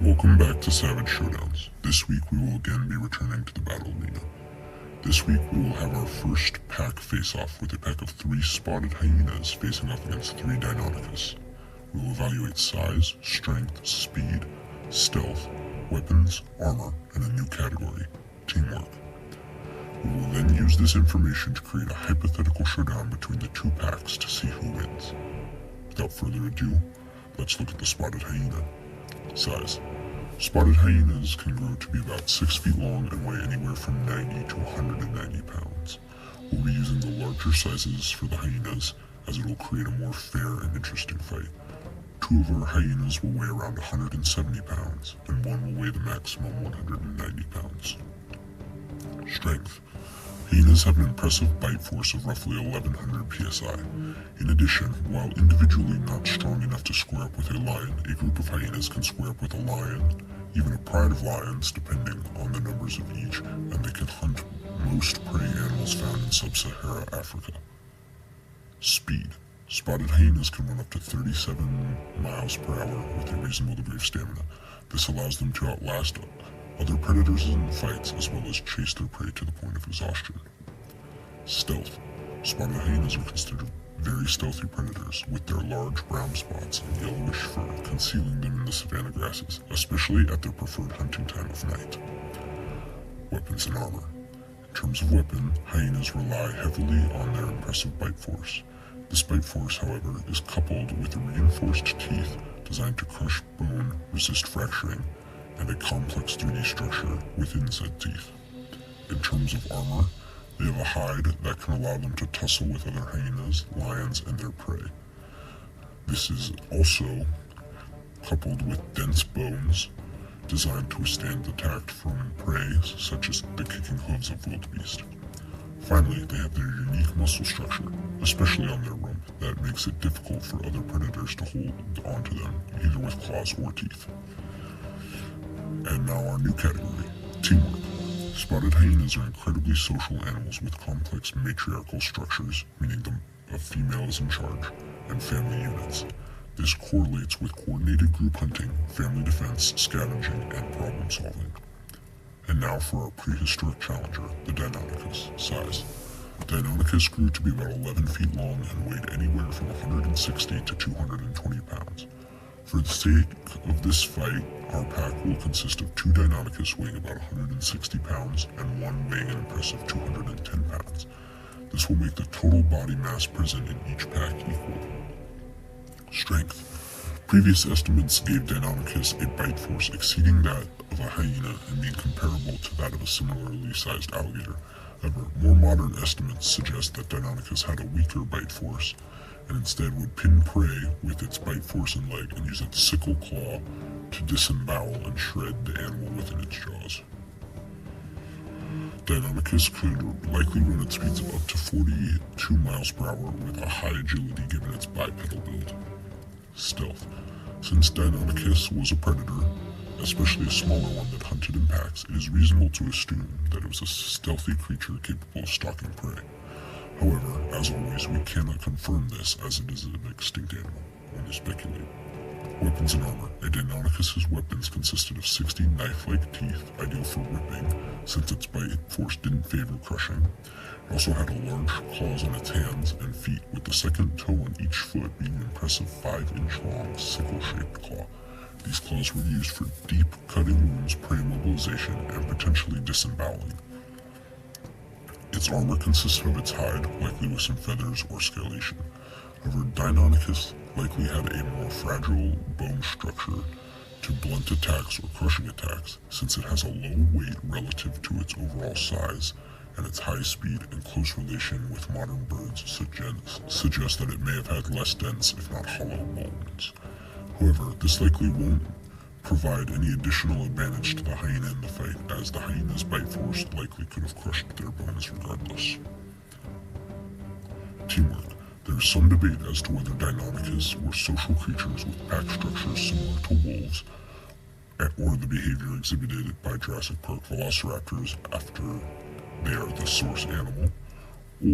Welcome back to Savage Showdowns. This week we will again be returning to the battle arena. This week we will have our first pack face-off with a pack of 3 spotted hyenas facing off against 3 Deinonychus. We will evaluate size, strength, speed, stealth, weapons, armor, and a new category, teamwork. We will then use this information to create a hypothetical showdown between the 2 packs to see who wins. Without further ado, let's look at the spotted hyena. Size. Spotted hyenas can grow to be about 6 feet long and weigh anywhere from 90 to 190 pounds. We'll be using the larger sizes for the hyenas as it will create a more fair and interesting fight. 2 of our hyenas will weigh around 170 pounds, and 1 will weigh the maximum 190 pounds. Strength. Hyenas have an impressive bite force of roughly 1100 psi. In addition, while individually not strong enough to square up with a lion, a group of hyenas can square up with a lion, even a pride of lions, depending on the numbers of each, and they can hunt most prey animals found in sub-Sahara Africa. Speed. Spotted hyenas can run up to 37 miles per hour with a reasonable degree of stamina. This allows them to outlast other predators in fights as well as chase their prey to the point of exhaustion. Stealth. Spotted hyenas are considered very stealthy predators, with their large brown spots and yellowish fur concealing them in the savanna grasses, especially at their preferred hunting time of night. Weapons and armor. In terms of weapon, hyenas rely heavily on their impressive bite force. This bite force, however, is coupled with reinforced teeth designed to crush bone, resist fracturing, and a complex 3D structure within said teeth. In terms of armor, they have a hide that can allow them to tussle with other hyenas, lions, and their prey. This is also coupled with dense bones designed to withstand attack from prey such as the kicking hooves of wildebeest. Finally, they have their unique muscle structure, especially on their rump, that makes it difficult for other predators to hold onto them, either with claws or teeth. And now our new category, teamwork. Spotted hyenas are incredibly social animals with complex matriarchal structures, meaning a female is in charge, and family units. This correlates with coordinated group hunting, family defense, scavenging, and problem solving. And now for our prehistoric challenger, the Deinonychus. Size. Deinonychus grew to be about 11 feet long and weighed anywhere from 160 to 220 pounds. For the sake of this fight, our pack will consist of 2 Deinonychus weighing about 160 pounds and 1 weighing an impressive 210 pounds. This will make the total body mass present in each pack equal. Strength. Previous estimates gave Deinonychus a bite force exceeding that of a hyena and being comparable to that of a similarly sized alligator. However, more modern estimates suggest that Deinonychus had a weaker bite force and instead would pin prey with its bite force and leg and use its sickle claw to disembowel and shred the animal within its jaws. Deinonychus could likely run at speeds of up to 42 miles per hour with a high agility given its bipedal build. Stealth. Since Deinonychus was a predator, especially a smaller one that hunted in packs, it is reasonable to assume that it was a stealthy creature capable of stalking prey. However, as always, we cannot confirm this as it is an extinct animal, only speculate. Weapons and armor. A Deinonychus's weapons consisted of 60 knife-like teeth, ideal for ripping, since its bite force didn't favor crushing. It also had large claws on its hands and feet, with the second toe on each foot being an impressive 5-inch long, sickle-shaped claw. These claws were used for deep cutting wounds, prey immobilization, and potentially disemboweling. Its armor consisted of its hide, likely with some feathers or scalation. However, Deinonychus likely had a more fragile bone structure to blunt attacks or crushing attacks, since it has a low weight relative to its overall size, and its high speed and close relation with modern birds suggest that it may have had less dense, if not hollow, bones. However, this likely won't provide any additional advantage to the hyena in the fight, as the hyena's bite force likely could have crushed their bones regardless. Teamwork. There is some debate as to whether Deinonychus were social creatures with pack structures similar to wolves, or the behavior exhibited by Jurassic Park velociraptors after they are the source animal,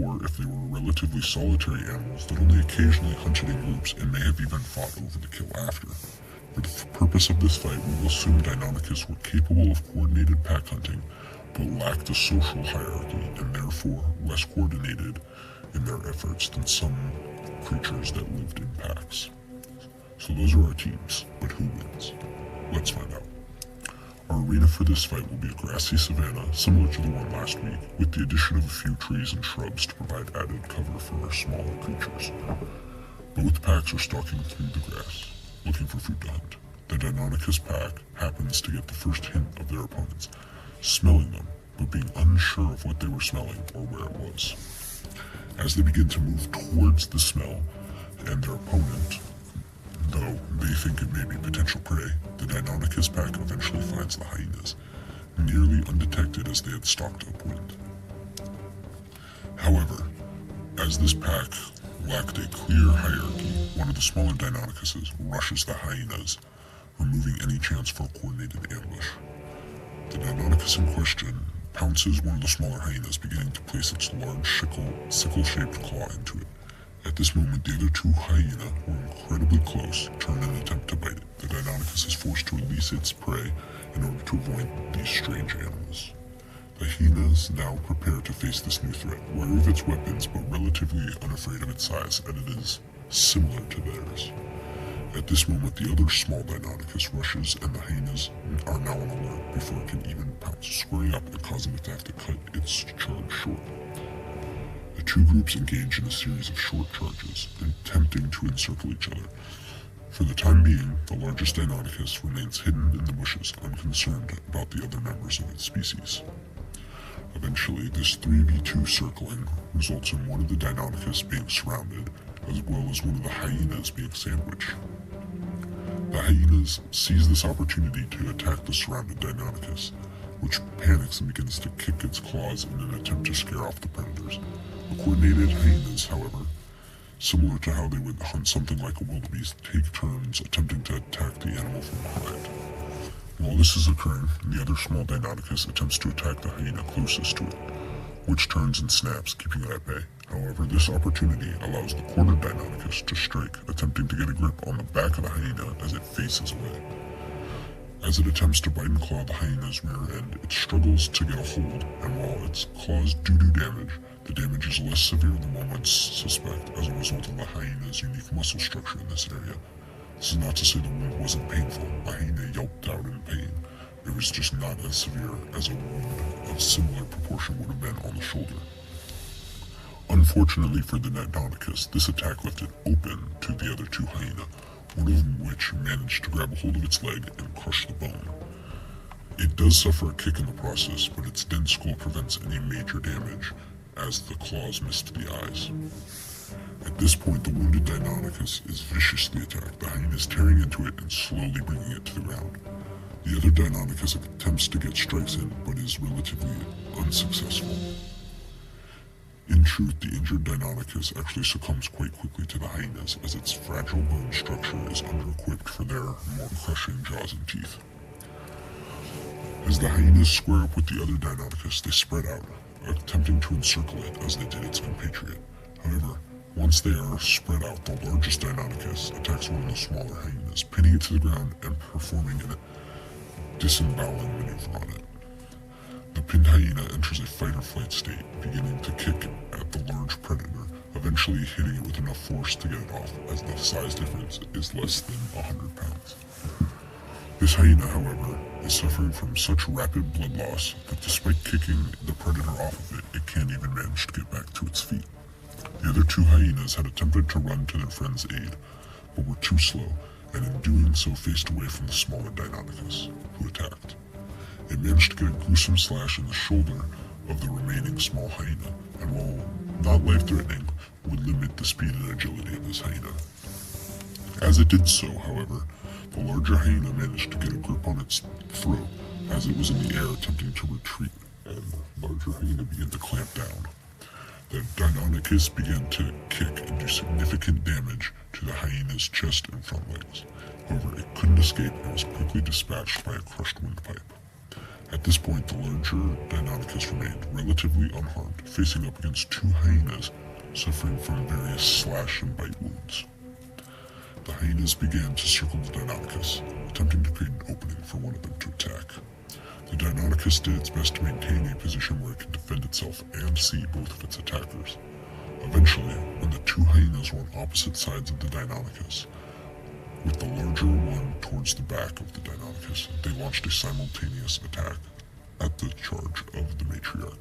or if they were relatively solitary animals that only occasionally hunted in groups and may have even fought over the kill after. For the purpose of this fight, we will assume Deinonychus were capable of coordinated pack hunting, but lacked a social hierarchy, and therefore less coordinated in their efforts than some creatures that lived in packs. So those are our teams, but who wins? Let's find out. Our arena for this fight will be a grassy savanna, similar to the one last week, with the addition of a few trees and shrubs to provide added cover for our smaller creatures. Both packs are stalking through the grass, looking for food to hunt. The Deinonychus pack happens to get the first hint of their opponents, smelling them, but being unsure of what they were smelling or where it was. As they begin to move towards the smell and their opponent, though they think it may be potential prey, the Deinonychus pack eventually finds the hyenas, nearly undetected as they had stalked upwind. However, as this pack lacked a clear hierarchy, one of the smaller Deinonychuses rushes the hyenas, removing any chance for a coordinated ambush. The Deinonychus in question pounces one of the smaller hyenas, beginning to place its large sickle-shaped claw into it. At this moment, the other two hyena, who are incredibly close, turn and attempt to bite it. The Deinonychus is forced to release its prey in order to avoid these strange animals. The hyenas now prepare to face this new threat, wary of its weapons but relatively unafraid of its size, and it is similar to theirs. At this moment, the other small Deinonychus rushes, and the hyenas are now on alert before it can even pounce, squaring up and causing it to have to cut its charge short. The two groups engage in a series of short charges, attempting to encircle each other. For the time being, the largest Deinonychus remains hidden in the bushes, unconcerned about the other members of its species. Eventually, this 3v2 circling results in one of the Deinonychus being surrounded, as well as one of the hyenas being sandwiched. The hyenas seize this opportunity to attack the surrounded Deinonychus, which panics and begins to kick its claws in an attempt to scare off the predators. The coordinated hyenas, however, similar to how they would hunt something like a wildebeest, take turns attempting to attack the animal from behind. While this is occurring, the other small Deinonychus attempts to attack the hyena closest to it, which turns and snaps, keeping it at bay. However, this opportunity allows the cornered Deinonychus to strike, attempting to get a grip on the back of the hyena as it faces away. As it attempts to bite and claw the hyena's rear end, it struggles to get a hold, and while its claws do damage, the damage is less severe than one would suspect as a result of the hyena's unique muscle structure in this area. This is not to say the wound wasn't painful. The hyena yelped out in pain. It was just not as severe as a wound of similar proportion would have been on the shoulder. Unfortunately for the Deinonychus, this attack left it open to the other two hyena, one of which managed to grab a hold of its leg and crush the bone. It does suffer a kick in the process, but its dense skull prevents any major damage, as the claws missed the eyes. At this point, the wounded Deinonychus is viciously attacked, the hyena is tearing into it and slowly bringing it to the ground. The other Deinonychus attempts to get strikes in, but is relatively unsuccessful. In truth, the injured Deinonychus actually succumbs quite quickly to the hyenas, as its fragile bone structure is under-equipped for their more crushing jaws and teeth. As the hyenas square up with the other Deinonychus, they spread out, attempting to encircle it as they did its compatriot. However, once they are spread out, the largest Deinonychus attacks one of the smaller hyenas, pinning it to the ground and performing a disemboweling maneuver on it. The pinned hyena enters a fight-or-flight state, beginning to kick at the large predator, eventually hitting it with enough force to get it off, as the size difference is less than 100 pounds. This hyena, however, is suffering from such rapid blood loss that despite kicking the predator off of it, it can't even manage to get back to its feet. The other two hyenas had attempted to run to their friend's aid, but were too slow, and in doing so faced away from the smaller Deinonychus, who attacked. It managed to get a gruesome slash in the shoulder of the remaining small hyena, and while not life-threatening, would limit the speed and agility of this hyena. As it did so, however, the larger hyena managed to get a grip on its throat as it was in the air attempting to retreat, and the larger hyena began to clamp down. The Deinonychus began to kick and do significant damage to the hyena's chest and front legs. However, it couldn't escape and was quickly dispatched by a crushed windpipe. At this point, the larger Deinonychus remained relatively unharmed, facing up against two hyenas suffering from various slash and bite wounds. the hyenas began to circle the Deinonychus, attempting to create an opening for one of them to attack. The Deinonychus did its best to maintain a position where it could defend itself and see both of its attackers. Eventually, when the two hyenas were on opposite sides of the Deinonychus, with the larger one towards the back of the Deinonychus, they launched a simultaneous attack at the charge of the matriarch.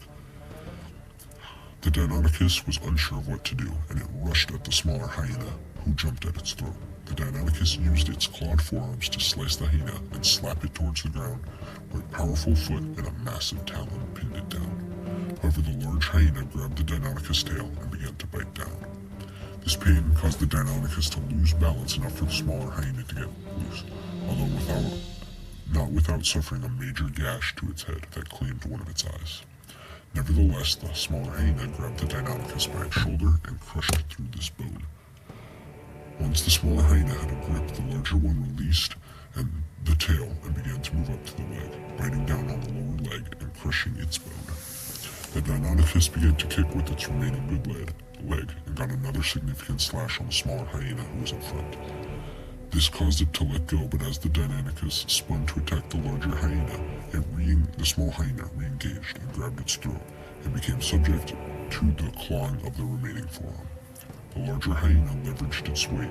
The Deinonychus was unsure of what to do, and it rushed at the smaller hyena, who jumped at its throat. The Deinonychus used its clawed forearms to slice the hyena and slap it towards the ground, where a powerful foot and a massive talon pinned it down. However, the large hyena grabbed the Deinonychus' tail and began to bite down. This pain caused the Deinonychus to lose balance enough for the smaller hyena to get loose, although not without suffering a major gash to its head that claimed one of its eyes. Nevertheless, the smaller hyena grabbed the Deinonychus by its shoulder and crushed through this bone. Once the smaller hyena had a grip, the larger one released the tail and began to move up to the leg, biting down on the lower leg and crushing its bone. The Deinonychus began to kick with its remaining good leg and got another significant slash on the smaller hyena who was in front. This caused it to let go, but as the Deinonychus spun to attack the larger hyena, the small hyena re-engaged and grabbed its throat and became subject to the clawing of the remaining forearm. The larger hyena leveraged its weight,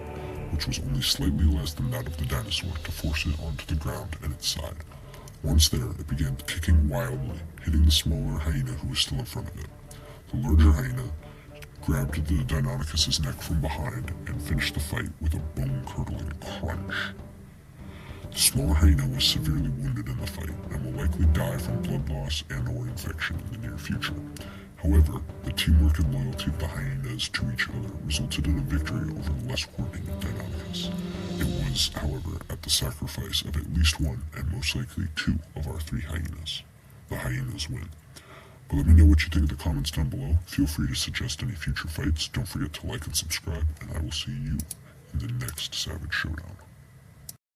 which was only slightly less than that of the dinosaur, to force it onto the ground at its side. Once there, it began kicking wildly, hitting the smaller hyena who was still in front of it. The larger hyena grabbed the Deinonychus' neck from behind and finished the fight with a bone-curdling crunch. The smaller hyena was severely wounded in the fight and will likely die from blood loss and/or infection in the near future. However, the teamwork and loyalty of the hyenas to each other resulted in a victory over the less coordinated Deinonychus. It was, however, at the sacrifice of at least one, and most likely two, of our three hyenas. The hyenas win. But let me know what you think in the comments down below. Feel free to suggest any future fights. Don't forget to like and subscribe, and I will see you in the next Savage Showdown.